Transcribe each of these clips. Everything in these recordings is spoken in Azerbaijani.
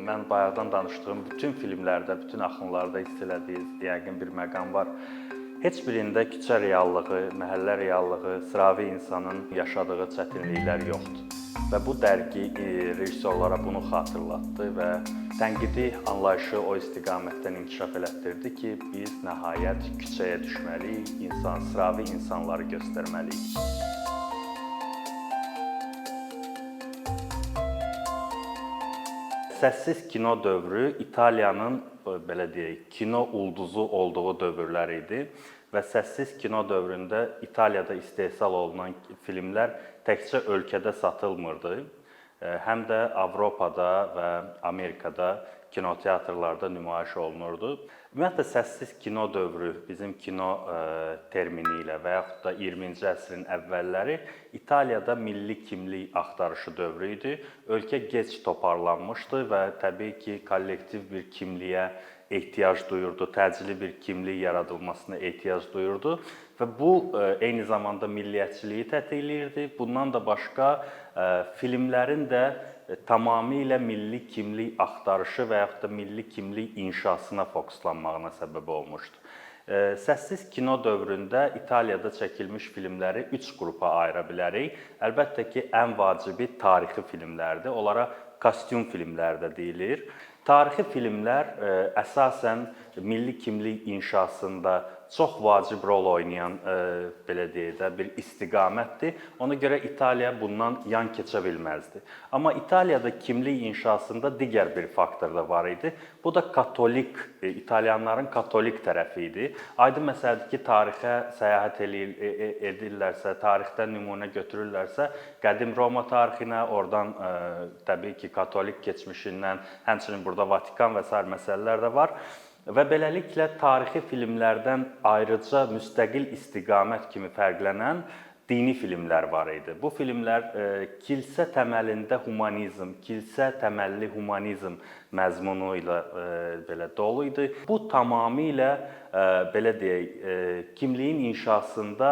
mən bayaqdan danışdığım bütün filmlərdə, bütün axınlarda hiss elədiyiniz yəqin bir məqam var. Heç birində küçə reallığı, məhəllə reallığı, sıravi insanın yaşadığı çətinliklər yoxdur. Və bu dərgi rejissorlara bunu xatırlatdı və tənqidi anlayışı o istiqamətdən inkişaf elətdirdi ki, biz nəhayət küçəyə düşməliyik, sıravi insanları göstərməliyik. Səssiz kino dövrü İtaliyanın, belə deyək, kino ulduzu olduğu dövrlər idi və səssiz kino dövründə İtaliyada istehsal olunan filmlər təkcə ölkədə satılmırdı, həm də Avropada və Amerikada kinoteatrlarda nümayiş olunurdu. Ümumiyyətlə, səssiz kino dövrü bizim kino termini ilə və yaxud da 20-ci əsrin əvvəlləri İtaliyada milli kimlik axtarışı dövrü idi. Ölkə gec toparlanmışdı və təbii ki, kollektiv bir kimliyə ehtiyac duyurdu, təcili bir kimlik yaradılmasına ehtiyac duyurdu və bu eyni zamanda milliyyətçiliyi tətikləyirdi. Bundan da başqa filmlərin də tamamilə milli kimlik axtarışı və yaxud da milli kimlik inşasına fokuslanmağına səbəb olmuşdu. Səssiz kino dövründə İtaliyada çəkilmiş filmləri 3 qrupa ayıra bilərik. Əlbəttə ki, ən vacibi tarixi filmlərdir. Onlara kostyum filmləri də deyilir. Tarixi filmlər əsasən milli kimlik inşasında çox vacib rol oynayan, belə deyək də, bir istiqamətdir. Ona görə İtaliya bundan yan keçə bilməzdi. Amma İtaliyada kimlik inşasında digər bir faktor da var idi. Bu da İtalyanların katolik tərəfi idi. Aydın məsələdir ki, tarixə səyahət edirlərsə, tarixdən nümunə götürürlərsə, qədim Roma tarixinə, oradan təbii ki, katolik keçmişindən, həmçinin burada Vatikan və sair məsələlər də var. Və beləliklə, tarixi filmlərdən ayrıca müstəqil istiqamət kimi fərqlənən dini filmlər var idi. Bu filmlər kilsə təməlində humanizm, kilsə təməlli humanizm məzmunu ilə belə dolu idi. Bu tamamilə, belə deyək, kimliyin inşasında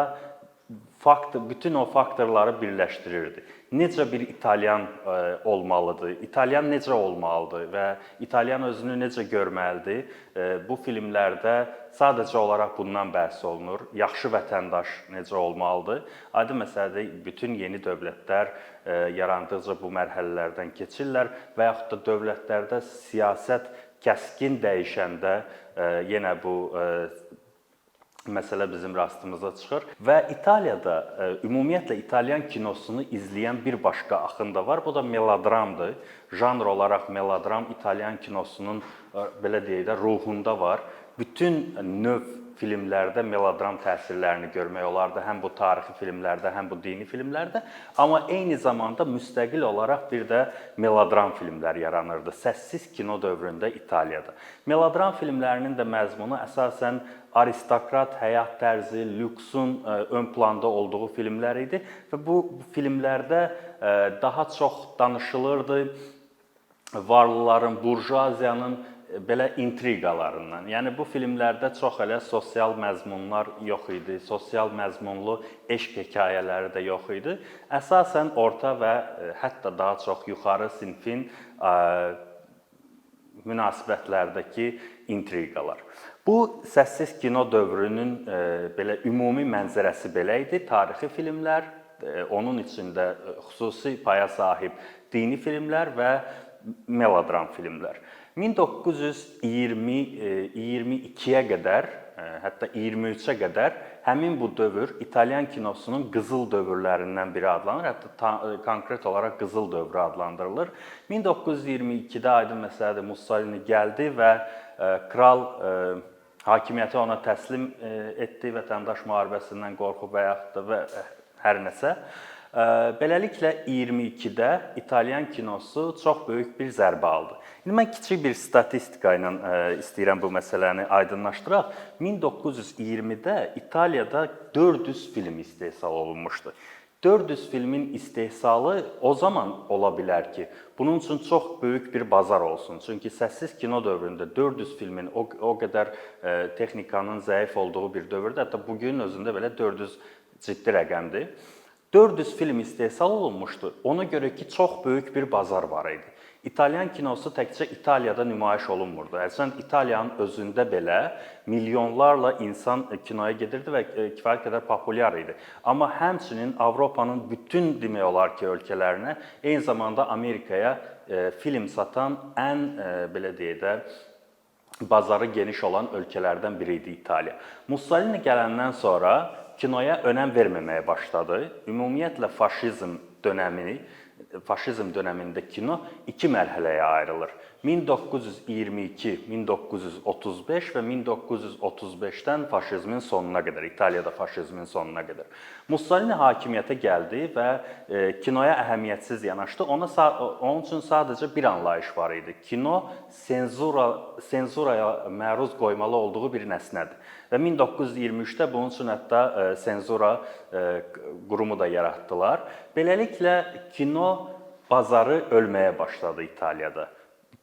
bütün o faktorları birləşdirirdi. Necə bir İtalyan olmalıdır, İtalyan necə olmalıdır və İtalyan özünü necə görməlidir? Bu filmlərdə sadəcə olaraq bundan bəhs olunur. Yaxşı vətəndaş necə olmalıdır? Aydın məsələdir, bütün yeni dövlətlər yarandıqca bu mərhələlərdən keçirlər və yaxud da dövlətlərdə siyasət kəskin dəyişəndə yenə bu məsələ bizim rastımıza çıxır və İtaliyada ümumiyyətlə İtalyan kinosunu izləyən bir başqa axın da var. Bu da melodramdır. Janr olaraq melodram İtalyan kinosunun belə deyək də ruhunda var. Bütün növ filmlərdə melodram təsirlərini görmək olardı, həm bu tarixi filmlərdə, həm bu dini filmlərdə. Amma eyni zamanda müstəqil olaraq bir də melodram filmlər yaranırdı səssiz kino dövründə İtaliyada. Melodram filmlərinin də məzmunu əsasən aristokrat həyat tərzi, lüksun ön planda olduğu filmlər idi və bu filmlərdə daha çox danışılırdı varlıların, burjuaziyanın belə intriqalarından. Yəni bu filmlərdə çox elə sosial məzmunlar yox idi, sosial məzmunlu eşq hekayələri də yox idi. Əsasən orta və hətta daha çox yuxarı sinfin münasibətlərdəki intriqalar. Bu səssiz kino dövrünün belə ümumi mənzərəsi belə idi. Tarixi filmlər, onun içində xüsusi paya sahib dini filmlər və melodram filmlər. 1922-yə qədər, hətta 23-ə qədər həmin bu dövr İtalyan kinosunun qızıl dövrlərindən biri adlanır, hətta konkret olaraq qızıl dövrü adlandırılır. 1922-də aydın məsələdir, Mussolini gəldi və kral hakimiyyəti ona təslim etdi, vətəndaş müharibəsindən qorxub və yaxud da hər nəsə. Beləliklə 22-də İtalyan kinosu çox böyük bir zərbə aldı. İndi mən kiçik bir statistika ilə istəyirəm bu məsələni aydınlaşdıraq. 1920-də İtaliyada 400 film istehsal olunmuşdu. 400 filmin istehsalı o zaman ola bilər ki, bunun üçün çox böyük bir bazar olsun. Çünki səssiz kino dövründə 400 filmin o qədər texnikanın zəif olduğu bir dövrdə, hətta bugün özündə belə 400 ciddi rəqəmdir. 400 film istehsal olunmuşdu. Ona görə ki, çox böyük bir bazar var idi. İtalyan kinosu təkcə İtaliyada nümayiş olunmurdu. Əslən, İtaliyanın özündə belə milyonlarla insan kinoya gedirdi və kifayət qədər populyar idi. Amma həmçinin Avropanın bütün demək olar ki, ölkələrinə, eyni zamanda Amerikaya film satan ən belə deyək də bazarı geniş olan ölkələrdən biri idi İtaliya. Mussolini gələndən sonra kinoya önəm verməməyə başladı. Ümumiyyətlə faşizm dönəmində kino iki mərhələyə ayrılır. 1922, 1935 və 1935-dən faşizmin sonuna qədər, İtaliyada faşizmin sonuna qədər. Mussolini hakimiyyətə gəldi və kinoya əhəmiyyətsiz yanaşdı. Onun üçün sadəcə bir anlayış var idi. Kino senzuraya məruz qoymalı olduğu bir nəsnədir. Və 1923-də bunun üçün hətta senzura qurumu da yaratdılar. Beləliklə, kino bazarı ölməyə başladı İtaliyada.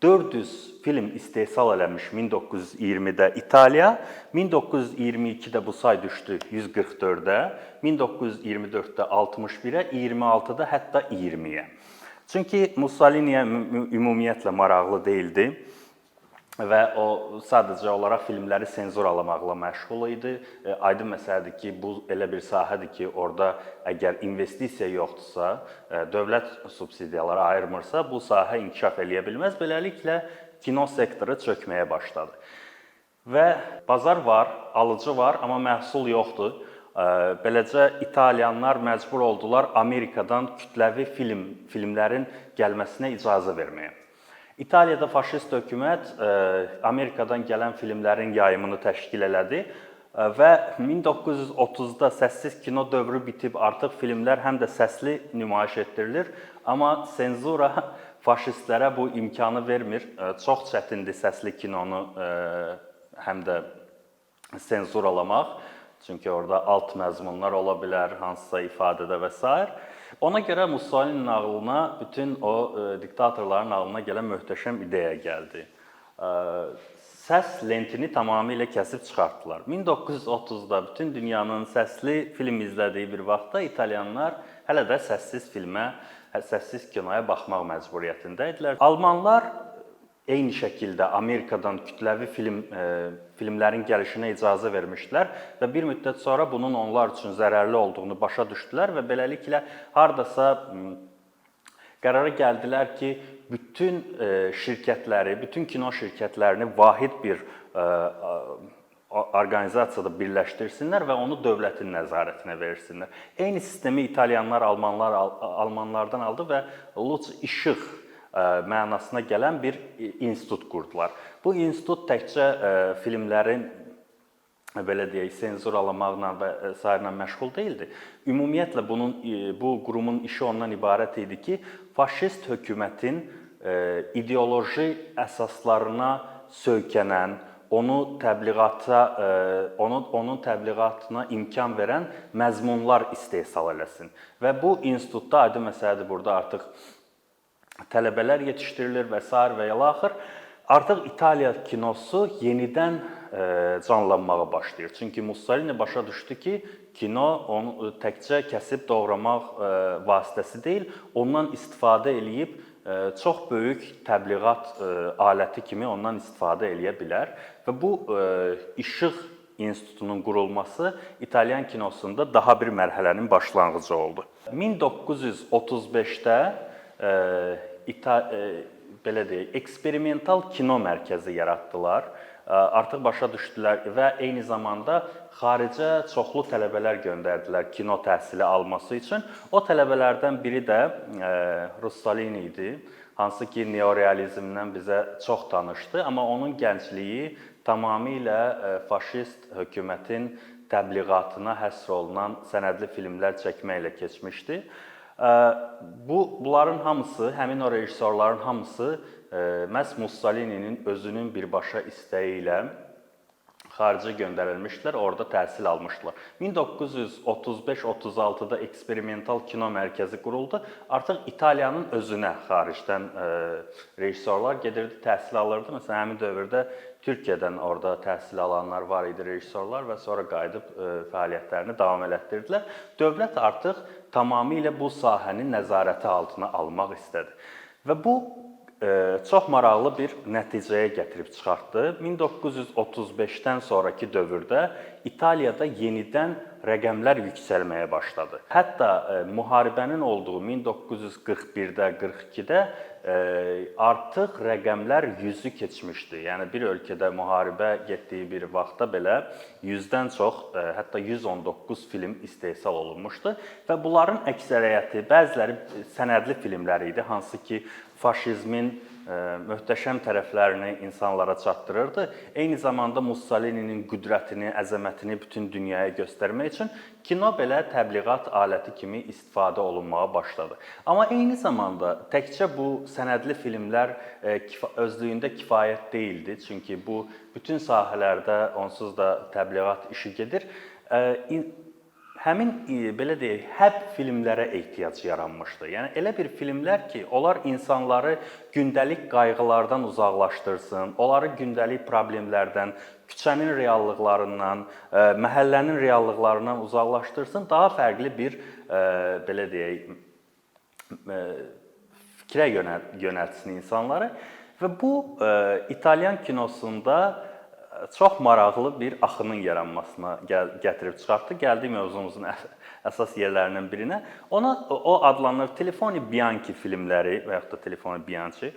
400 film istehsal eləmiş 1920-də İtaliya, 1922-də bu say düşdü 144-ə, 1924-də 61-ə, 26-da hətta 20-yə. Çünki Mussoliniyə ümumiyyətlə maraqlı deyildi və o sadəcə olaraq filmləri senzuralamaqla məşğul idi. Aydın məsələdir ki, bu elə bir sahədir ki, orada əgər investisiya yoxdursa, dövlət subsidiyaları ayırmırsa, bu sahə inkişaf eləyə bilməz. Beləliklə, kino sektoru çökməyə başladı. Və bazar var, alıcı var, amma məhsul yoxdur. Beləcə, İtalyanlar məcbur oldular Amerikadan kütləvi filmlərin gəlməsinə icazə verməyə. İtaliyada faşist hökumət Amerikadan gələn filmlərin yayımını təşkil elədi və 1930-da səssiz kino dövrü bitib, artıq filmlər həm də səsli nümayiş etdirilir, amma senzura faşistlərə bu imkanı vermir. Çox çətindir səsli kinonu həm də senzuralamaq, çünki orada alt məzmunlar ola bilər, hansısa ifadədə və s. Ona görə Mussolinin ağlına, bütün o diktatorların ağlına gələn möhtəşəm ideya gəldi. Səs lentini tamamilə kəsib çıxartdılar. 1930-da bütün dünyanın səsli film izlədiyi bir vaxtda İtalyanlar hələ də səssiz kinoya baxmaq məcburiyyətində idilər. Almanlar eyni şəkildə Amerikadan kütləvi filmlərin gəlişinə icazə vermişdilər və bir müddət sonra bunun onlar üçün zərərli olduğunu başa düşdülər və beləliklə hardasa qərara gəldilər ki, bütün şirkətləri, bütün kino şirkətlərini vahid bir orqanizasiyada birləşdirsinlər və onu dövlətin nəzarətinə versinlər. Eyni sistemi İtalyanlar, Almanlardan aldı və Lux İşıq mənasına gələn bir institut qurdular. Bu institut təkcə filmlərin belə deyək, senzuralamaqla və s. məşğul deyildi. Ümumiyyətlə bu qurumun işi ondan ibarət idi ki, faşist hökumətin ideoloji əsaslarına söykənən, onun təbliğatına imkan verən məzmunlar istehsal eləsin. Və bu institutda aydın məsələdir, burada artıq tələbələr yetişdirilir və s. və ilaxır. Artıq İtaliya kinosu yenidən canlanmağa başlayır. Çünki Mussolini başa düşdü ki, kino onu təkcə kəsib doğramaq vasitəsi deyil, ondan istifadə eləyib çox böyük təbliğat aləti kimi ondan istifadə eləyə bilər. Və bu İşıq İnstitutunun qurulması İtalyan kinosunda daha bir mərhələnin başlanğıcı oldu. 1935-də belə deyək, eksperimental kino mərkəzi yaratdılar. Artıq başa düşdülər və eyni zamanda xaricə çoxlu tələbələr göndərdilər kino təhsili alması üçün. O tələbələrdən biri də Russolini idi, hansı ki neorealizmdən bizə çox tanışdı, amma onun gəncliyi tamamilə faşist hökumətin təbliğatına həsr olunan sənədli filmlər çəkməklə keçmişdi. Bunların hamısı, həmin o rejissorların hamısı məhz Mussolininin özünün birbaşa istəyi ilə xarici göndərilmişdilər, orada təhsil almışdılar. 1935-36-da eksperimental kino mərkəzi quruldu. Artıq İtaliyanın özünə xaricdən rejissorlar gedirdi, təhsil alırdı. Məsələn, həmin dövrdə Türkiyədən orada təhsil alanlar var idi, rejissorlar və sonra qayıdıb fəaliyyətlərini davam elətdirdilər. Dövlət artıq tamamilə bu sahəni nəzarəti altına almaq istədi. Və bu çox maraqlı bir nəticəyə gətirib çıxartdı. 1935-dən sonraki dövrdə İtaliyada yenidən rəqəmlər yüksəlməyə başladı. Hətta müharibənin olduğu 1941-də, 42-də artıq rəqəmlər 100-ü keçmişdi. Yəni bir ölkədə müharibə getdiyi bir vaxtda belə 100-dən çox, hətta 119 film istehsal olunmuşdu və bunların əksəriyyəti, bəziləri sənədli filmlər idi, hansı ki faşizmin möhtəşəm tərəflərini insanlara çatdırırdı. Eyni zamanda Mussolini'nin qüdrətini, əzəmətini bütün dünyaya göstərmək üçün kino belə təbliğat aləti kimi istifadə olunmağa başladı. Amma eyni zamanda təkcə bu sənədli filmlər özlüyündə kifayət deyildi. Çünki bu bütün sahələrdə onsuz da təbliğat işi gedir. Həmin belə deyək, həb filmlərə ehtiyac yaranmışdı. Yəni elə bir filmlər ki, onlar insanları gündəlik qayğılardan uzaqlaşdırsın, onları gündəlik problemlərdən, küçənin reallıqlarından, məhəllənin reallıqlarından uzaqlaşdırsın, daha fərqli bir belə deyək, fikrə yönəltsin insanları və bu İtalyan kinosunda çox maraqlı bir axının yaranmasına gətirib çıxartdı. Gəldik mövzumuzun əsas yerlərindən birinə. O adlanır Telefoni Bianchi filmləri və yaxud da Telefoni Bianchi.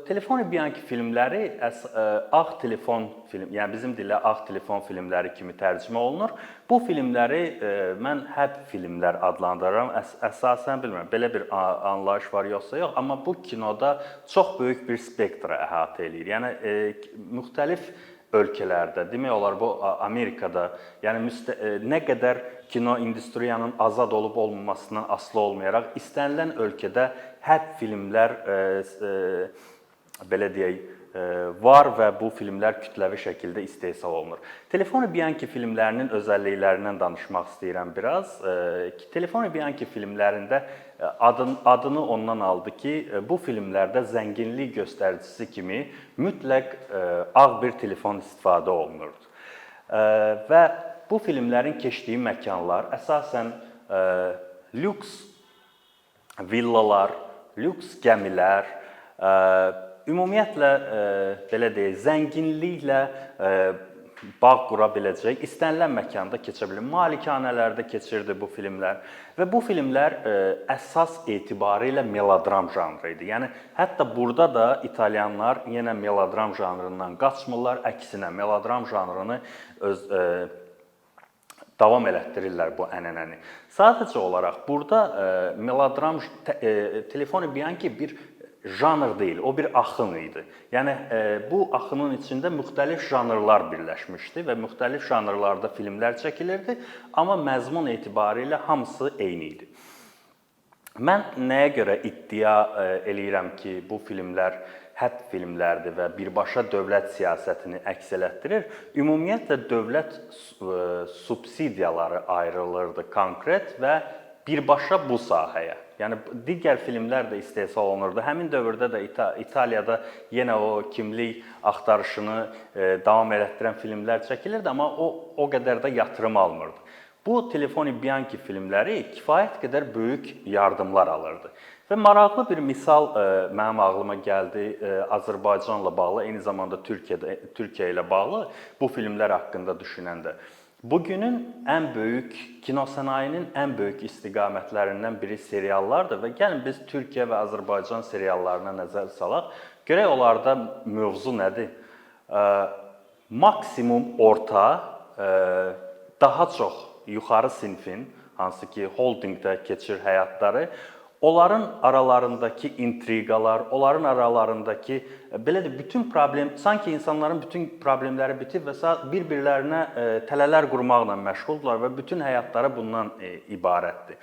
Telefoni Bianchi filmləri ağ telefon film, yəni bizim dillə ağ telefon filmləri kimi tərcümə olunur. Bu filmləri mən həb filmlər adlandırıram. Əsasən bilmirəm, belə bir anlayış var yoxsa yox, amma bu kinoda çox böyük bir spektra əhatə eləyir. Yəni müxtəlif ölkələrdə, demək olar bu Amerikada, yəni nə qədər kino industriyanın azad olub olmamasından asılı olmayaraq istənilən ölkədə həb filmlər belə deyək var və bu filmlər kütləvi şəkildə istehsal olunur. Telefoni Bianchi filmlərinin özəlliklərindən danışmaq istəyirəm biraz. Telefoni Bianchi filmlərində adını ondan aldı ki, bu filmlərdə zənginlik göstəricisi kimi mütləq ağ bir telefon istifadə olunurdu. Və bu filmlərin keçdiyi məkanlar əsasən lüks villalar, lüks gəmilər, ümumiyyətlə belə deyək, zənginliklə bağ qura biləcək, istənilən məkanda keçə bilir. Malikanələrdə keçirdi bu filmlər və bu filmlər əsas etibarilə melodram janrı idi. Yəni hətta burada da İtalyanlar yenə melodram janrından qaçmırlar, əksinə melodram janrını davam elətdirirlər bu ənənəni. Sadəcə olaraq burada melodram Telefoni Bianchi bir janr deyil, o bir axın idi. Yəni bu axının içində müxtəlif janrlar birləşmişdi və müxtəlif janrlarda filmlər çəkilirdi, amma məzmun etibarilə hamısı eyni idi. Mən nəyə görə iddia eləyirəm ki, bu filmlər həb filmlərdir və birbaşa dövlət siyasətini əks elətdirir? Ümumiyyətlə dövlət subsidiyaları ayrılırdı konkret və birbaşa bu sahəyə. Yəni digər filmlər də istehsal olunurdu. Həmin dövrdə də İtaliyada yenə o kimlik axtarışını davam elətdirən filmlər çəkilirdi, amma o qədər də yatırım almırdı. Bu Telefoni Bianchi filmləri kifayət qədər böyük yardımlar alırdı. Və maraqlı bir misal mənim ağlıma gəldi Azərbaycanla bağlı, eyni zamanda Türkiyə ilə bağlı bu filmlər haqqında düşünəndə. Bugünün ən böyük, kinosənayinin ən böyük istiqamətlərindən biri seriallardır və gəlin biz Türkiyə və Azərbaycan seriallarına nəzər salaq. Görək onlarda mövzu nədir? Maksimum orta, daha çox yuxarı sinfin, hansı ki holdingdə keçir həyatları, onların aralarındakı intriqalar, onların aralarındakı belə də bütün problem, sanki insanların bütün problemləri bitib və bir-birlərinə tələlər qurmaqla məşğuldurlar və bütün həyatları bundan ibarətdir.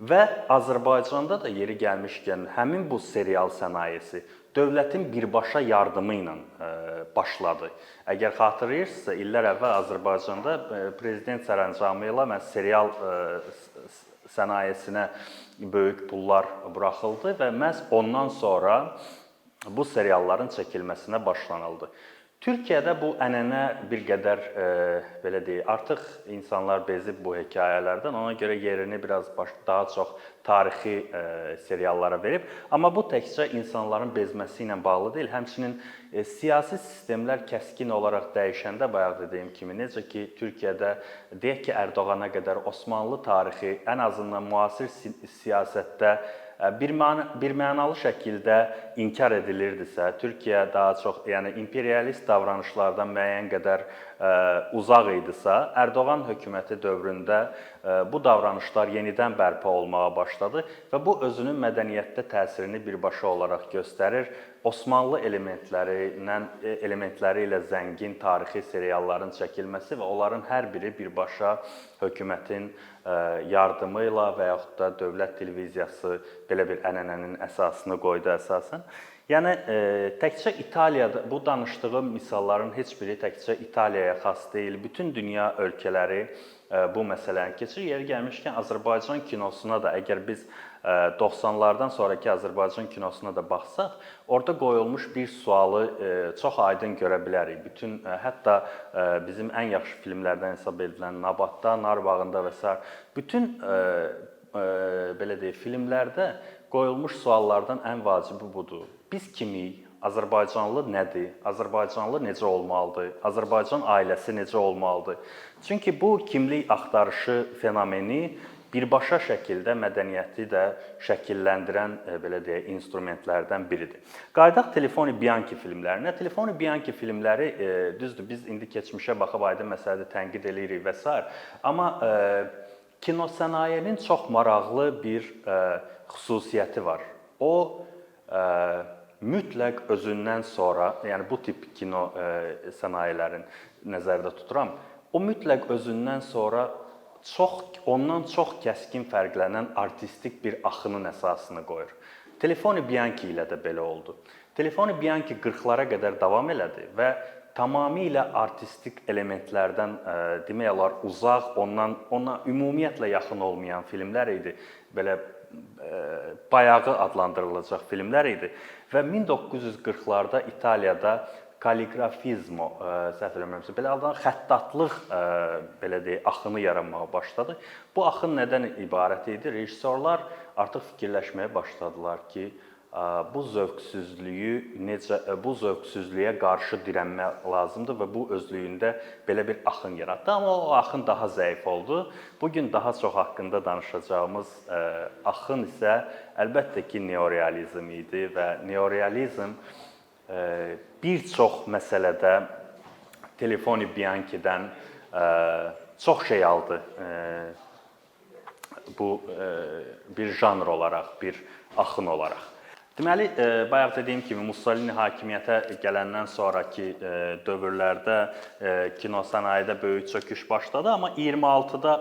Və Azərbaycanda da yeri gəlmişkən həmin bu serial sənayesi dövlətin birbaşa yardımı ilə başladı. Əgər xatırlayırsınızsa, illər əvvəl Azərbaycanda prezident sərəncamı ilə serial sənayesinə böyük pullar buraxıldı və məhz ondan sonra bu serialların çəkilməsinə başlanıldı. Türkiyədə bu ənənə bir qədər belə deyək, artıq insanlar bezib bu hekayələrdən, ona görə yerini daha çox tarixi seriallara verib. Amma bu təkcə insanların bezməsi ilə bağlı deyil, həmçinin siyasi sistemlər kəskin olaraq dəyişəndə, bayaq dediyim kimi, necə ki, Türkiyədə deyək ki, Ərdoğana qədər Osmanlı tarixi ən azından müasir siyasətdə bir mənalı şəkildə inkar edilirdisə, Türkiyə daha çox, yəni imperialist davranışlardan müəyyən qədər uzaq idisə, Ərdoğan hökuməti dövründə bu davranışlar yenidən bərpa olmağa başladı və bu özünün mədəniyyətdə təsirini birbaşa olaraq göstərir. Osmanlı elementləri ilə zəngin tarixi serialların çəkilməsi və onların hər biri birbaşa hökumətin yardımı ilə və yaxud da dövlət televiziyası belə bir ənənənin əsasını qoydu əsasən. Yəni, təkcə İtaliyada, bu danışdığım misalların heç biri təkcə İtaliyaya xas deyil. Bütün dünya ölkələri bu məsələni keçir. Yeri gəlmişkən Azərbaycan kinosuna da, əgər biz 90'lardan sonraki Azərbaycan kinosuna da baxsaq, orada qoyulmuş bir sualı çox aydın görə bilərik. Bütün, hətta bizim ən yaxşı filmlərdən hesab edilən Nabatda, Narbağında və s. bütün belə deyək, filmlərdə qoyulmuş suallardan ən vacibi budur. Biz kimik? Azərbaycanlı nədir? Azərbaycanlı necə olmalıdır? Azərbaycan ailəsi necə olmalıdır? Çünki bu kimlik axtarışı fenomeni birbaşa şəkildə mədəniyyəti də şəkilləndirən belə deyək, instrumentlərdən biridir. Qayıdaq Telefoni Bianchi filmlərinə. Telefoni Bianchi filmləri, düzdür, biz indi keçmişə baxıb aydın məsələdə tənqid edirik və s. Amma kinosənayinin çox maraqlı bir xüsusiyyəti var. O, mütləq özündən sonra, yəni bu tip kino sənayilərin nəzərdə tuturam, o mütləq özündən sonra ondan çox kəskin fərqlənən artistik bir axının əsasını qoyur. Telefoni Bianchi ilə də belə oldu. Telefoni Bianchi 40'lara qədər davam elədi və tamamilə artistik elementlərdən demək olar uzaq, ona ümumiyyətlə yaxın olmayan filmlər idi. Belə bayağı adlandırılacaq filmlər idi və 1940'larda İtaliyada kaligrafizmo, səhv eləmirəmsə, belə adlanan xəttatlıq belə deyək, axını yaranmağa başladı. Bu axın nədən ibarət idi? Rejissorlar artıq fikirləşməyə başladılar ki, bu zövqsüzlüyə qarşı dirənmək lazımdır və bu özlüyündə belə bir axın yaratdı. Amma o axın daha zəif oldu. Bugün daha çox haqqında danışacağımız axın isə əlbəttə ki, neorealizm idi və neorealizm bir çox məsələdə Telefoni Bianchi'dən çox şey aldı. Bu bir janr olaraq, bir axın olaraq. Deməli, bayaq dediyim kimi, Mussolini hakimiyyətə gələndən sonraki dövrlərdə kino sənayedə böyük çöküş başladı, amma 26'da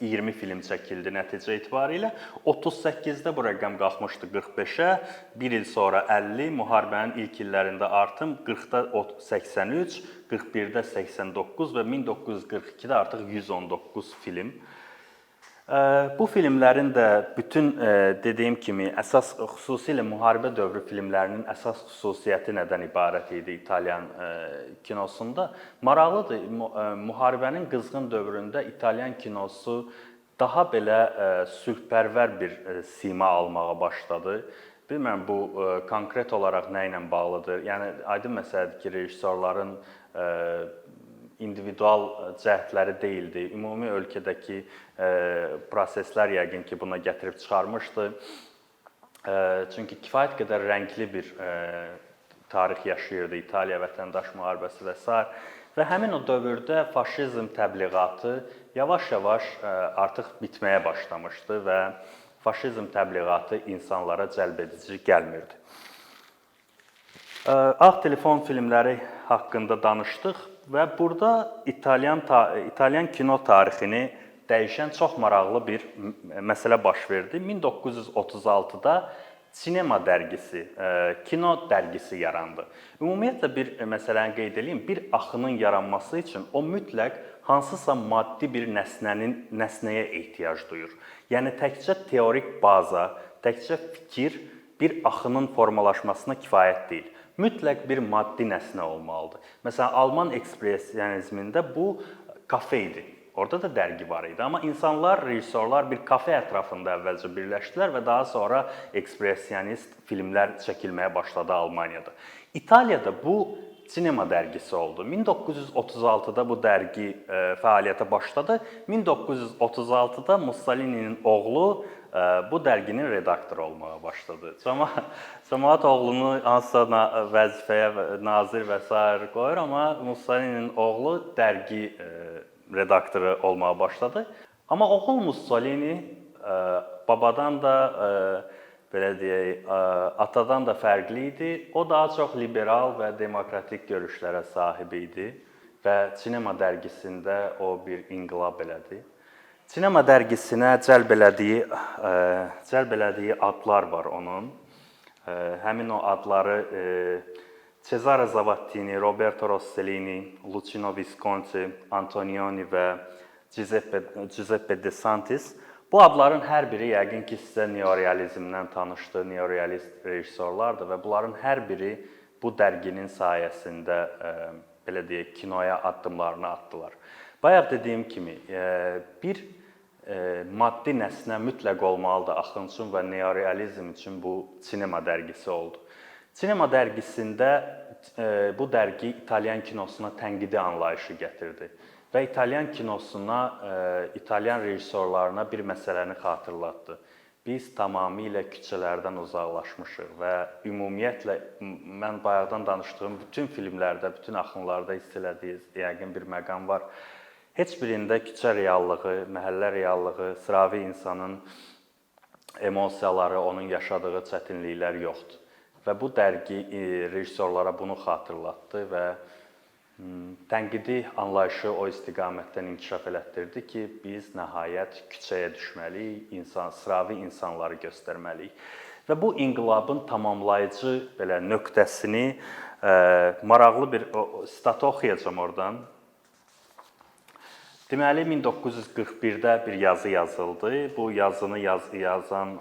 20 film çəkildi nəticə etibarilə. 38'də bu rəqəm qalxmışdı 45'ə, bir il sonra 50, müharibənin ilk illərində artım, 40'da 83, 41'də 89 və 1942'də artıq 119 film. Bu filmlərin də bütün dediyim kimi, əsas xüsusilə müharibə dövrü filmlərinin əsas xüsusiyyəti nədən ibarət idi İtalyan kinosunda? Maraqlıdır, müharibənin qızğın dövründə İtalyan kinosu daha belə sülhpərvər bir sima almağa başladı. Bilmirəm, bu konkret olaraq nə ilə bağlıdır? Yəni, aydın məsələdir ki, rejissorların individual cəhdləri deyildi. Ümumi ölkədəki proseslər yəqin ki, buna gətirib çıxarmışdı. Çünki kifayət qədər rəngli bir tarix yaşayırdı İtaliya vətəndaş müharibəsi və s. Və həmin o dövrdə faşizm təbliğatı yavaş-yavaş artıq bitməyə başlamışdı və faşizm təbliğatı insanlara cəlbedici gəlmirdi. Ağ Telefon filmləri haqqında danışdıq və burada İtalyan kino tarixini dəyişən çox maraqlı bir məsələ baş verdi. 1936'da sinema dərgisi, kino dərgisi yarandı. Ümumiyyətlə bir məsələni qeyd edeyim, bir axının yaranması üçün o mütləq hansısa maddi bir nəsnəyə ehtiyac duyur. Yəni təkcə teorik baza, təkcə fikir bir axının formalaşmasına kifayət deyil. Mütləq bir maddi nəsnə olmalıdır. Məsələn, Alman ekspressionizmində bu kafe idi. Orada da dərgi var idi. Amma insanlar, rejissorlar bir kafe ətrafında əvvəlcə birləşdilər və daha sonra ekspressionist filmlər çəkilməyə başladı Almaniyada. İtaliyada bu sinema dərgisi oldu. 1936-da bu dərgi fəaliyyətə başladı. 1936-da Mussolini'nin oğlu bu dərginin redaktoru olmağa başladı. Cəmaət oğlunu hansısa vəzifəyə nazir və s. qoyur, amma Mussolini'nin oğlu dərgi redaktoru olmağa başladı. Amma oğul Mussolini babadan da belə deyək, atadan da fərqli idi. O daha çox liberal və demokratik görüşlərə sahib idi və sinema dərgisində o bir inqilab elədi. Sinema dərgisinə cəlb elədiyi adlar var onun. Həmin o adları Cesare Zavattini, Roberto Rossellini, Luchino Visconti, Antonioni və Giuseppe De Santis. Bu adların hər biri yəqin ki, sizə neorealizmdən tanışdı, neorealist rejissorlardır və bunların hər biri bu dərginin sayəsində belə deyək, kinoya addımlarını atdılar. Bayaq dediyim kimi, bir maddi nəsnə mütləq olmalıdır axın üçün və neorealizm üçün bu sinema dərgisi oldu. Sinema dərgisində bu dərgi İtalyan kinosuna tənqidi anlayışı gətirdi və İtalyan kinosuna, İtalyan rejissorlarına bir məsələni xatırlatdı. Biz tamamilə küçələrdən uzaqlaşmışıq və ümumiyyətlə mən bayaqdan danışdığım bütün filmlərdə, bütün axınlarda hiss elədiyiniz yəqin bir məqam var. Heç birində küçə reallığı, məhəllə reallığı, sıravi insanın emosiyaları, onun yaşadığı çətinliklər yoxdur. Və bu dərgi rejissorlara bunu xatırlatdı və tənqidi anlayışı o istiqamətdən inkişaf elətdirdi ki, biz nəhayət küçəyə düşməliyik, sıravi insanları göstərməliyik. Və bu inqilabın tamamlayıcı belə nöqtəsini maraqlı bir sitat oxuyacağam oradan. Deməli, 1941-də bir yazı yazıldı. Bu yazını yazan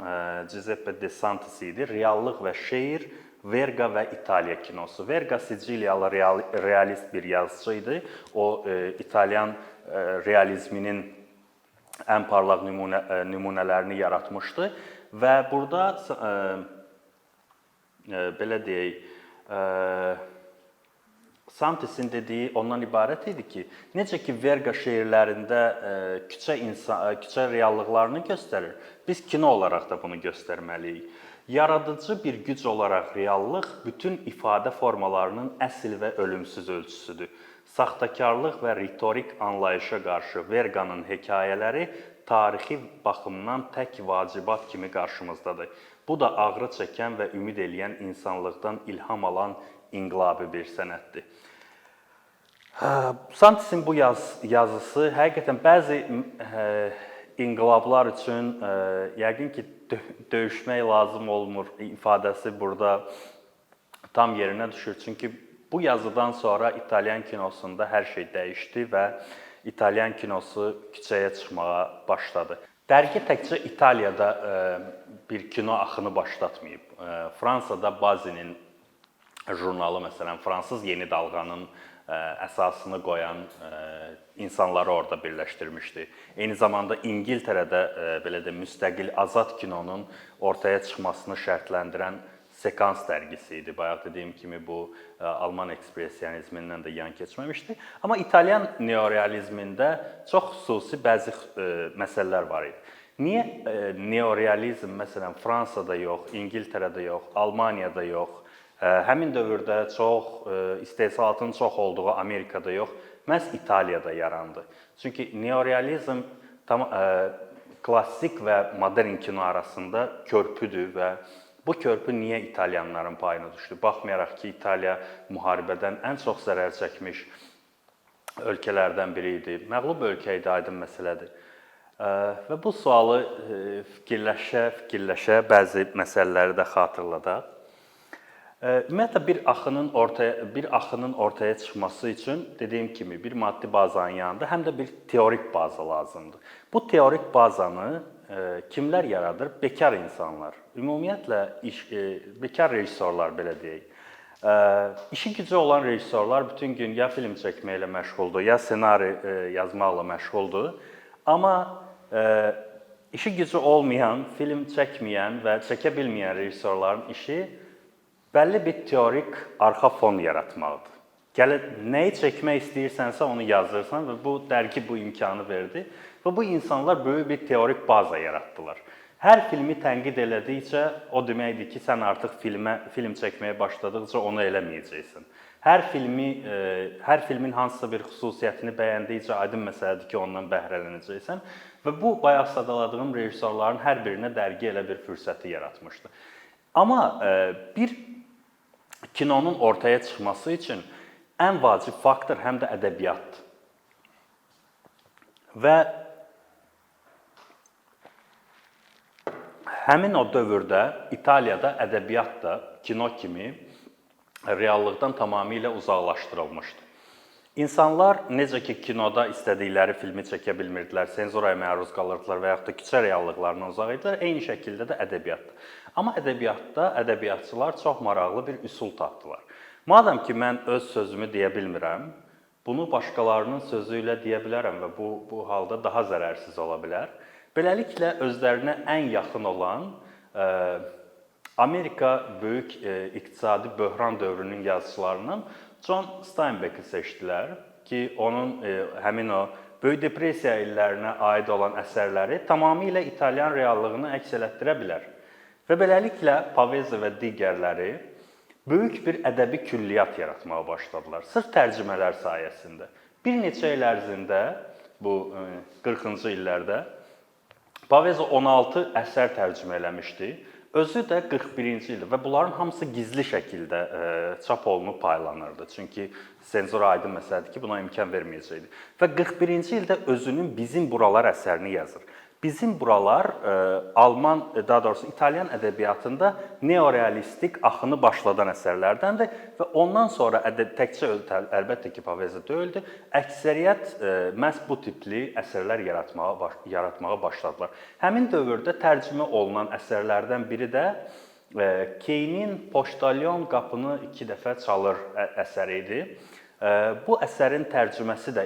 Giuseppe De Santis idi. Reallıq və şeir, Verga və İtaliya kinosu. Verga Siciliyalı realist bir yazıcı idi. O, İtalyan realizminin ən parlaq nümunələrini yaratmışdı. Və burada, belə deyək, Santis'in dediyi ondan ibarət idi ki, necə ki Verga şeirlərində küçə reallıqlarını göstərir, biz kino olaraq da bunu göstərməliyik. Yaradıcı bir güc olaraq reallıq bütün ifadə formalarının əsl və ölümsüz ölçüsüdür. Saxtakarlıq və ritorik anlayışa qarşı Verga'nın hekayələri tarixi baxımdan tək vacibat kimi qarşımızdadır. Bu da ağrı çəkən və ümid eləyən insanlıqdan ilham alan inqilabi bir sənətdir. Santis'in bu yazısı həqiqətən bəzi inqilablar üçün yəqin ki, döyüşmək lazım olmur ifadəsi burada tam yerinə düşür. Çünki bu yazıdan sonra İtalyan kinosunda hər şey dəyişdi və İtalyan kinosu küçəyə çıxmağa başladı. Dərgi təkcə İtaliyada bir kino axını başlatmayıb. Fransada Bazinin jurnalı, məsələn, Fransız Yeni Dalğanın əsasını qoyan insanları orada birləşdirmişdi. Eyni zamanda İngiltərədə belə də müstəqil azad kinonun ortaya çıxmasını şərtləndirən Sekans dərgisi idi. Bayaq dediyim kimi bu Alman ekspressionizmindən də yan keçməmişdi. Amma İtalyan neorealizmində çox xüsusi bəzi məsələlər var idi. Niyə neorealizm məsələn Fransada yox, İngiltərədə yox, Almaniyada yox, həmin dövrdə istehsalatın çox olduğu Amerikada yox, məhz İtaliyada yarandı. Çünki neorealizm klassik və modern kino arasında körpüdür və bu körpü niyə İtalyanların payına düşdü? Baxmayaraq ki, İtaliya müharibədən ən çox zərər çəkmiş ölkələrdən biri idi. Məğlub ölkə idi, aydın məsələdir. Və bu sualı fikirləşə bəzi məsələləri də xatırladaq. Ümumiyyətlə bir axının ortaya çıxması üçün dediyim kimi bir maddi bazanın yanında həm də bir teorik baza lazımdır. Bu teorik bazanı kimlər yaradır? Bekar insanlar. Ümumiyyətlə bekar rejissorlar belə deyək. İşi gücü olan rejissorlar bütün gün ya film çəkməklə məşğuldur, ya ssenari yazmaqla məşğuldur. Amma işi gücü olmayan, film çəkməyən və çəkə bilməyən rejissorların işi bəlli bir teorik arxa fon yaratmaqdır. Gəlir, nəyi çəkmək istəyirsənsə onu yazırsan və bu dərgi bu imkanı verdi və bu insanlar böyük bir teorik baza yaratdılar. Hər filmi tənqid elədikcə o deməkdir ki, sən artıq film çəkməyə başladıqca onu eləməyəcəksən. Hər filmin hansısa bir xüsusiyyətini bəyəndikcə aydın məsələdir ki, ondan bəhrələnəcəksən və bu bayaq sadaladığım rejissorların hər birinə dərgi elə bir fürsəti yaratmışdı. Amma bir kinonun ortaya çıxması üçün ən vacib faktor həm də ədəbiyyatdır. Və həmin o dövrdə İtaliyada ədəbiyyat da kino kimi reallıqdan tamamilə uzaqlaşdırılmışdı. İnsanlar necə ki kinoda istədikləri filmi çəkə bilmirdilər, senzuraya məruz qalırdılar və yaxud da küçə reallıqlarından uzaq idilər, eyni şəkildə də ədəbiyyatda. Amma ədəbiyyatda ədəbiyyatçılar çox maraqlı bir üsul tapdılar. Madam ki mən öz sözümü deyə bilmirəm, bunu başqalarının sözü ilə deyə bilərəm və bu halda daha zərərsiz ola bilər. Beləliklə özlərinə ən yaxın olan Amerika böyük iqtisadi böhran dövrünün yazıçılarından John Steinbeck-i seçdilər ki, onun həmin o Böyük Depressiya illərinə aid olan əsərləri tamamilə İtalyan reallığını əks elətdirə bilər. Və beləliklə Pavese və digərləri böyük bir ədəbi külliyyat yaratmağa başladılar, sırf tərcümələr sayəsində. Bir neçə il ərzində, bu 40-cı illərdə, Pavese 16 əsər tərcümə eləmişdi. Özü də 41-ci ildə və bunların hamısı gizli şəkildə çap olunub paylanırdı. Çünki senzura aydın məsələdir ki, buna imkan verməyəcəkdi. Və 41-ci ildə özünün Bizim Buralar əsərini yazır. Bizim Buralar daha doğrusu İtalyan ədəbiyyatında neorealistik axını başladan əsərlərdəndir və ondan sonra təkcə əlbəttə ki, Pavese deyildi, əksəriyyət məhz bu tipli əsərlər yaratmağa başladılar. Həmin dövrdə tərcümə olunan əsərlərdən biri də Keynin Poçtalyon qapını 2 dəfə çalır əsəri idi. Bu əsərin tərcüməsi də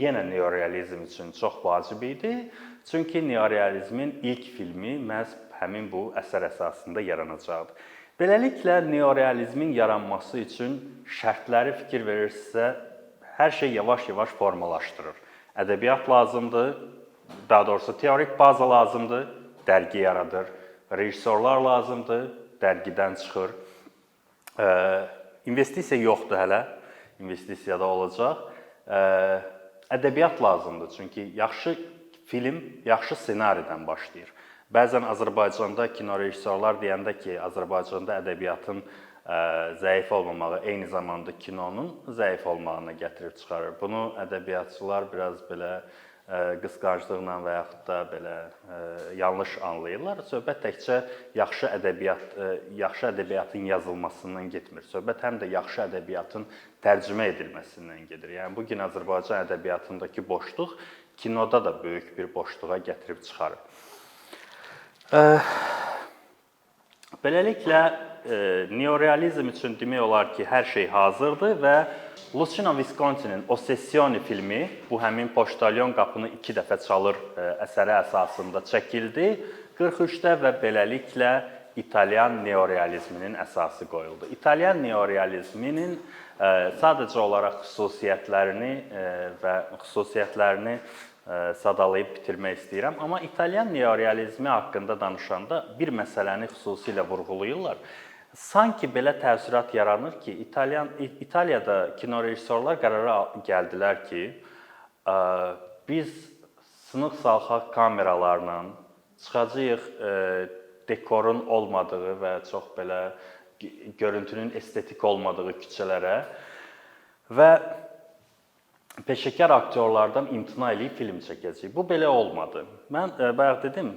yenə neorealizm üçün çox vacib idi. Çünki neorealizmin ilk filmi məhz həmin bu əsər əsasında yaranacaqdı. Beləliklə, neorealizmin yaranması üçün şərtləri fikir verirsə, hər şey yavaş-yavaş formalaşdırır. Ədəbiyyat lazımdır, daha doğrusu teorik baza lazımdır, dərgi yaradır. Rejissorlar lazımdır, dərgidən çıxır. İnvestisiya yoxdur hələ, investisiya da olacaq. Ədəbiyyat lazımdır, çünki yaxşı film yaxşı ssenaridən başlayır. Bəzən Azərbaycanda kino rejissorlar deyəndə ki, Azərbaycanda ədəbiyyatın zəif olmamağı eyni zamanda kinonun zəif olmağına gətirib çıxarır. Bunu ədəbiyyatçılar biraz belə qısqanclıqla və yaxud da belə yanlış anlayırlar. Söhbət təkcə yaxşı ədəbiyyatın yazılmasından getmir. Söhbət həm də yaxşı ədəbiyyatın tərcümə edilməsindən gedir. Yəni bu gün Azərbaycan ədəbiyyatındakı boşluq kinoda da böyük bir boşluğa gətirib çıxarır. Beləliklə, neorealizm üçün demək olar ki, hər şey hazırdır və Luchino Viscontinin Ossessioni filmi, bu həmin Poçtalyon qapını 2 dəfə çalır əsəri əsasında çəkildi 43-də və beləliklə İtalyan neorealizminin əsası qoyuldu. İtalyan neorealizminin sadəcə olaraq xüsusiyyətlərini sadalayıb bitirmək istəyirəm. Amma İtalyan neorealizmi haqqında danışanda bir məsələni xüsusilə vurğulayırlar. Sanki belə təəssürat yaranır ki, İtaliyada kino rejissorlar qərara gəldilər ki, biz sınıq-salxaq kameralarla çıxacağıq dekorun olmadığı və çox belə görüntünün estetik olmadığı küçələrə və peşəkar aktyorlardan imtina eləyib film çəkəcəyik. Bu belə olmadı. Mən bayaq dedim,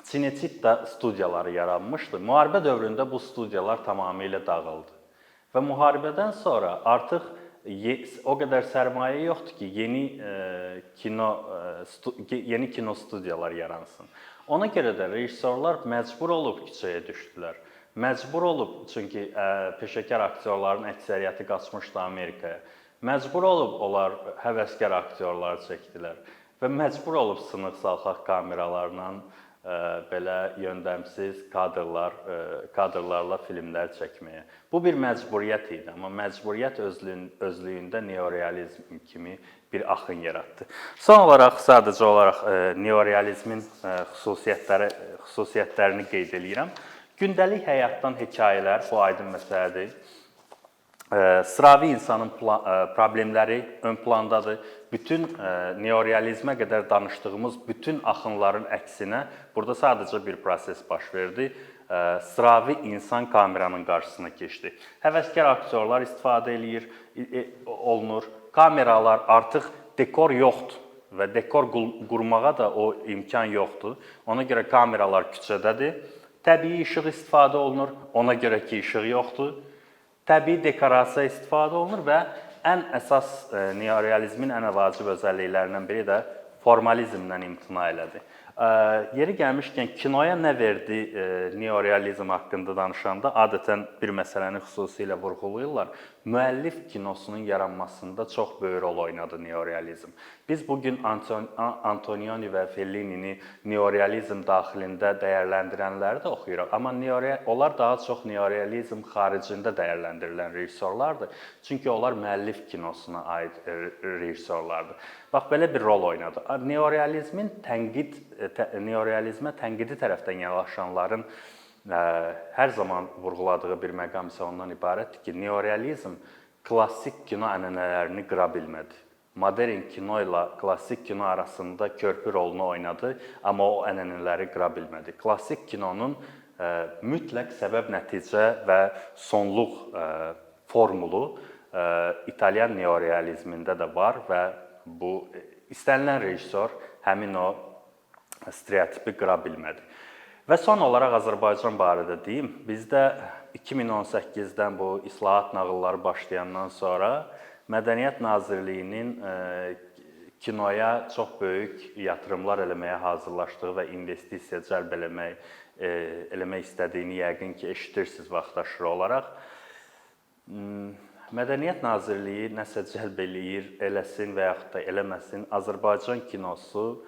Cinecittə studiyaları yaranmışdı. Müharibə dövründə bu studiyalar tamamilə dağıldı. Və müharibədən sonra artıq o qədər sərmayə yoxdur ki, yeni kino studiyalar yaransın. Ona görə də rejissorlar məcbur olub küçəyə düşdülər. Məcbur olub, çünki peşəkar aktyorların əksəriyyəti qaçmışdı Amerikaya. Məcbur olub onlar həvəskar aktyorlar çəkdilər və məcbur olub sınıq-salxaq kameralarla belə yöndəmsiz kadrlarla filmlər çəkməyə. Bu bir məcburiyyət idi, amma məcburiyyət özlüyündə neorealizm kimi bir axın yaratdı. Son olaraq, sadəcə olaraq neorealizmin xüsusiyyətlərini qeyd edirəm. Gündəlik həyatdan hekayələr, bu aydın məsələdir. Sıravi insanın problemləri ön plandadır. Bütün neorealizmə qədər danışdığımız bütün axınların əksinə burada sadəcə bir proses baş verdi. Sıravi insan kameranın qarşısına keçdi. Həvəskar aktyorlar istifadə olunur. Kameralar artıq dekor yoxdur və dekor qurmağa da o imkan yoxdur. Ona görə kameralar küçədədir. Təbii işıq istifadə olunur. Ona görə ki, işıq yoxdur. Təbii dekorasiya istifadə olunur və ən əsas neorealizmin ən vacib özəlliklərindən biri də formalizmdən imtina elədi. Yeri gəlmişkən, kinoya nə verdi neorealizm haqqında danışanda adətən bir məsələni xüsusilə vurğulayırlar. Müəllif kinosunun yaranmasında çox böyük rol oynadı neorealizm. Biz bugün Antonioni və Fellini neorealizm daxilində dəyərləndirənləri də oxuyuruq. Amma onlar daha çox neorealizm xaricində dəyərləndirilən rejissorlardır. Çünki onlar müəllif kinosuna aid rejissorlardır. Bax, belə bir rol oynadı. Neorealizmə tənqidi tərəfdən yanaşanların hər zaman vurğuladığı bir məqam isə ondan ibarətdir ki, neorealizm klassik kino ənənələrini qıra bilmədi. Modern kino ilə klassik kino arasında körpü rolunu oynadı, amma o ənənələri qıra bilmədi. Klassik kinonun mütləq səbəb-nəticə və sonluq formulu İtalyan neorealizmində də var və bu istənilən rejissor həmin o stereotipi qıra bilmədi. Və son olaraq Azərbaycan barədə deyim. Bizdə 2018-dən bu islahat nağılları başlayandan sonra Mədəniyyət Nazirliyinin kinoya çox böyük yatırımlar eləməyə hazırlaşdığı və investisiya cəlb eləmək istədiyini yəqin ki, eşidirsiniz vaxtaşırı olaraq. Mədəniyyət Nazirliyi nəsə cəlb eləyir, eləsin və yaxud da eləməsin. Azərbaycan kinosu,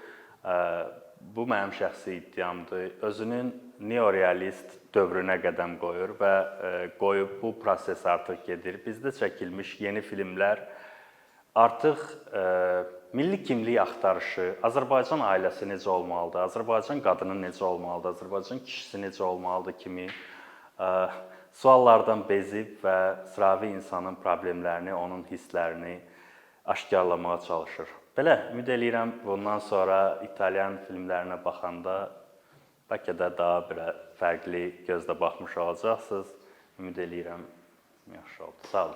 bu mənim şəxsi iddiamdır, özünün neorealist dövrünə qədəm qoyur və qoyub bu proses artıq gedir. Bizdə çəkilmiş yeni filmlər artıq milli kimlik axtarışı, Azərbaycan ailəsi necə olmalıdır, Azərbaycan qadını necə olmalıdır, Azərbaycan kişisi necə olmalıdır kimi suallardan bezib və sıravi insanın problemlərini, onun hisslərini aşkarlamağa çalışır. Belə, ümid eləyirəm, bundan sonra İtalyan filmlərinə baxanda bəlkə də daha bir fərqli gözlə baxmış olacaqsınız. Ümid eləyirəm, yaxşı oldu. Sağ olun.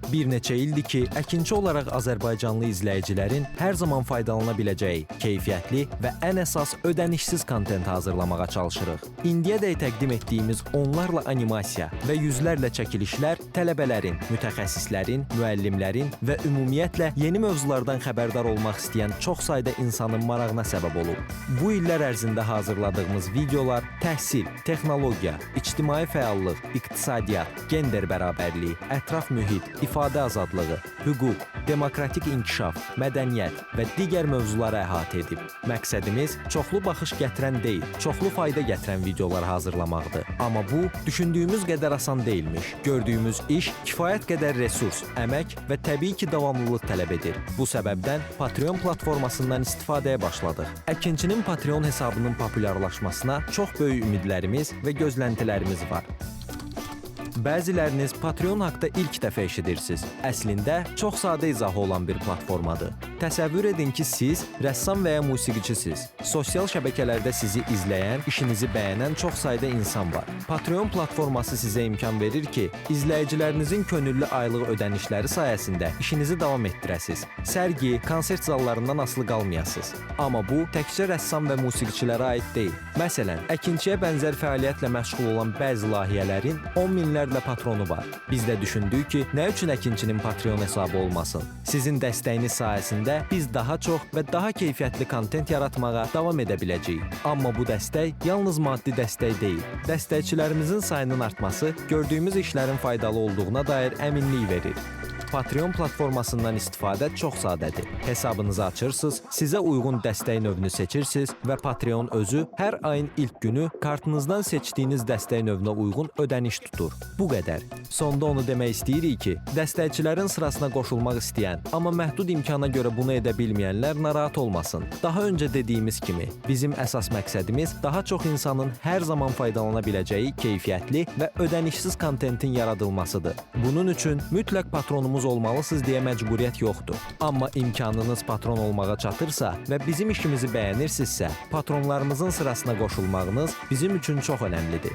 Bir neçə ildir ki, əkinçi olaraq Azərbaycanlı izləyicilərin hər zaman faydalana biləcəyi, keyfiyyətli və ən əsas ödənişsiz kontent hazırlamağa çalışırıq. İndiyədək təqdim etdiyimiz onlarla animasiya və yüzlərlə çəkilişlər tələbələrin, mütəxəssislərin, müəllimlərin və ümumiyyətlə yeni mövzulardan xəbərdar olmaq istəyən çox sayda insanın marağına səbəb olub. Bu illər ərzində hazırladığımız videolar təhsil, texnologiya, ictimai fəallıq, iqtisadiyyat, gender bərabərliyi, ətraf mühit, ifadə azadlığı, hüquq, demokratik inkişaf, mədəniyyət və digər mövzuları əhatə edib. Məqsədimiz çoxlu baxış gətirən deyil, çoxlu fayda gətirən videolar hazırlamaqdır. Amma bu, düşündüyümüz qədər asan deyilmiş. Gördüyümüz iş kifayət qədər resurs, əmək və təbii ki, davamlılıq tələb edir. Bu səbəbdən Patreon platformasından istifadəyə başladıq. Əkinçinin Patreon hesabının populyarlaşmasına çox böyük ümidlərimiz və gözləntilərimiz var. Bəziləriniz Patreon haqqında ilk dəfə eşidirsiniz. Əslində çox sadə izahı olan bir platformadır. Təsəvvür edin ki, siz rəssam və ya musiqiçisiniz. Sosial şəbəkələrdə sizi izləyən, işinizi bəyənən çox sayda insan var. Patreon platforması sizə imkan verir ki, izləyicilərinizin könüllü aylıq ödənişləri sayəsində işinizi davam etdirəsiniz. Sərgi, konsert zallarından asılı qalmayasınız. Amma bu təkcə rəssam və musiqiçilərə aid deyil. Məsələn, əkinçiyə bənzər fəaliyyətlə məşğul olan bəzi layihələrin 10 minlərlə patronu var. Biz də düşündük ki, nə üçün əkinçinin Patreon hesabı olmasın? Sizin dəstəyiniz sayəsində biz daha çox və daha keyfiyyətli kontent yaratmağa davam edə biləcəyik. Amma bu dəstək yalnız maddi dəstək deyil. Dəstəkçilərimizin sayının artması gördüyümüz işlərin faydalı olduğuna dair əminlik verir. Patreon platformasından istifadə çox sadədir. Hesabınızı açırsınız, sizə uyğun dəstək növünü seçirsiniz və Patreon özü hər ayın ilk günü kartınızdan seçdiyiniz dəstək növünə uyğun ödəniş tutur. Bu qədər. Sonda onu demək istəyirik ki, dəstəkçilərin sırasına qoşulmaq istəyən, amma məhdud imkana görə bunu edə bilməyənlər narahat olmasın. Daha öncə dediyimiz kimi, bizim əsas məqsədimiz daha çox insanın hər zaman faydalana biləcəyi keyfiyyətli və ödənişsiz kontentin yaradılmasıdır. Bunun üçün mütləq patronumuz olmalısınız deyə məcburiyyət yoxdur. Amma imkanınız patron olmağa çatırsa və bizim işimizi bəyənirsinizsə, patronlarımızın sırasına qoşulmağınız bizim üçün çox önəmlidir.